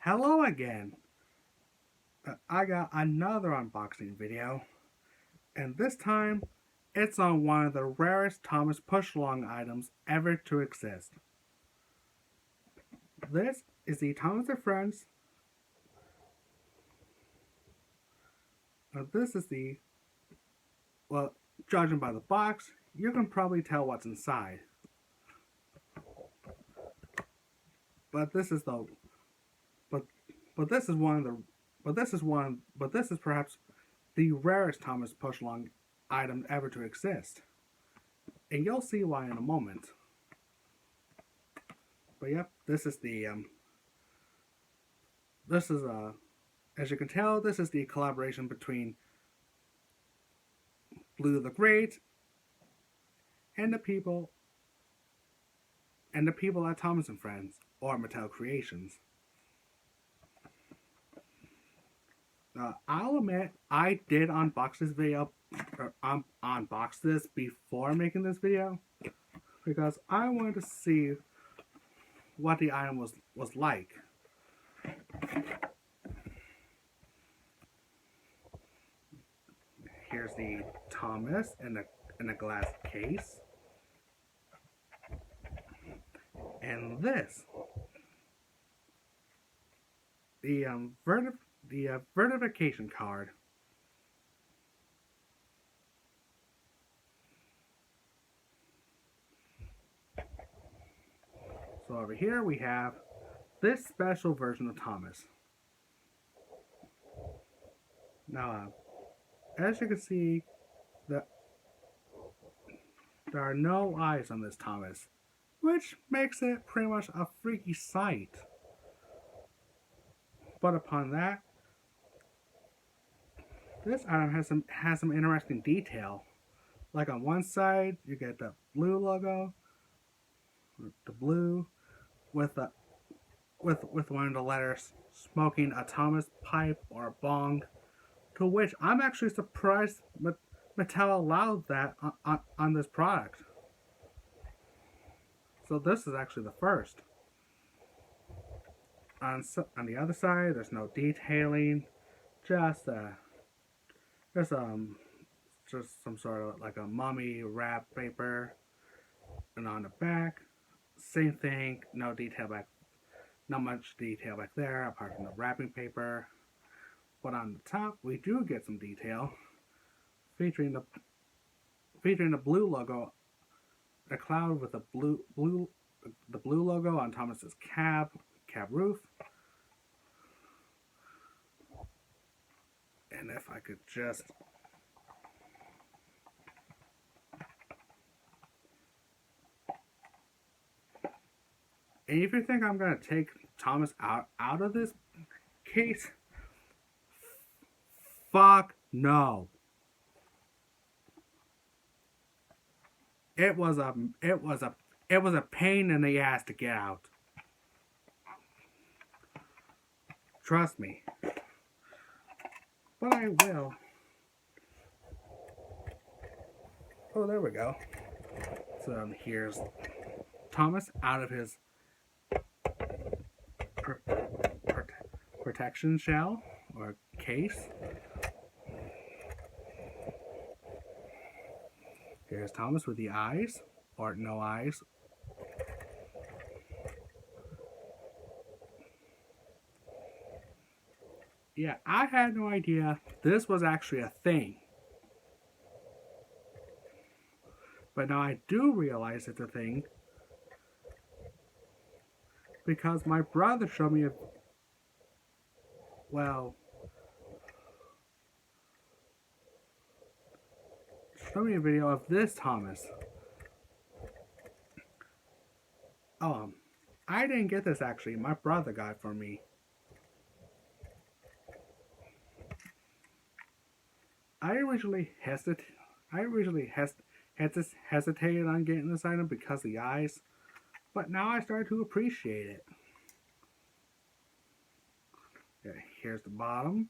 Hello again. I got another unboxing video, and this time it's on one of the rarest Thomas Push-Along items ever to exist. This is the Thomas & Friends. This is the, well, judging by the box, you can probably tell what's inside. But this is the, but this is one of the, but this is perhaps the rarest Thomas Push-Along item ever to exist. And you'll see why in a moment. But yep, this is the, as you can tell, this is the collaboration between Blue the Great and the people at Thomas & Friends, or Mattel Creations. I'll admit, I did unbox this video, unbox this before making this video, because I wanted to see what the item was like. Here's the Thomas in a glass case. And this, the verification card. So over here we have this special version of Thomas. Now, as you can see, there are no eyes on this Thomas, which makes it pretty much a freaky sight. But upon that, this item has some interesting detail. Like on one side, you get the blue logo, the blue, with one of the letters smoking a Thomas pipe or a bong. To which I'm actually surprised Mattel allowed that on this product. So this is actually the first. On the other side, there's no detailing, just some sort of like a mummy wrap paper. And on the back, same thing, no detail back, not much detail back there apart from the wrapping paper. But on the top, we do get some detail, featuring the blue logo, a cloud with the blue logo on Thomas's cab roof. And if I could just and if you think I'm gonna take Thomas out of this case, fuck no. It was a pain in the ass to get out. Trust me. But I will. Oh, there we go. So here's Thomas out of his protection shell or case. Here's Thomas with the eyes, or no eyes. Yeah, I had no idea this was actually a thing. But now I do realize it's a thing, because my brother showed me a video of this Thomas. I didn't get this actually. My brother got it for me. I originally hesitated on getting this item because of the eyes, but now I started to appreciate it. Okay, here's the bottom.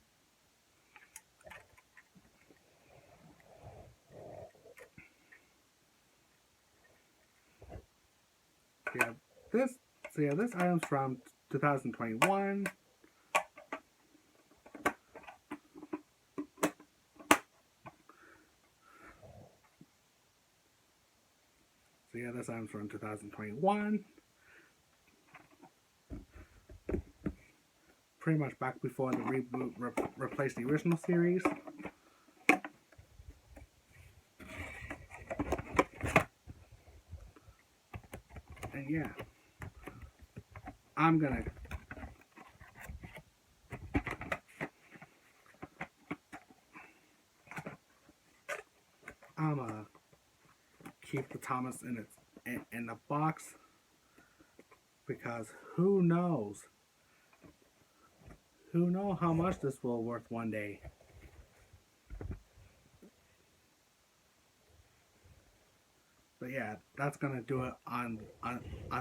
Yeah, this item's from 2021. Thomas Adams from 2021. Pretty much back before the reboot replaced the original series. And yeah, I'm gonna keep the Thomas in the box, because who knows how much this will worth one day. But yeah, that's gonna do it on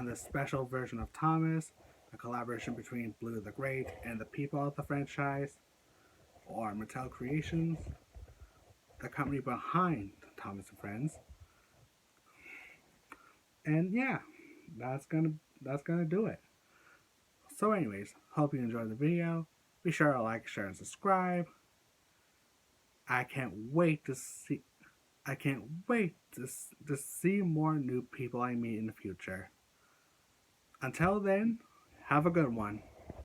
the special version of Thomas, a collaboration between Blue the Great and the people of the franchise, or Mattel Creations, the company behind Thomas and Friends. And yeah, that's gonna do it. So anyways, hope you enjoyed the video. Be sure to like, share, and subscribe. I can't wait to see more new people I meet in the future. Until then, have a good one.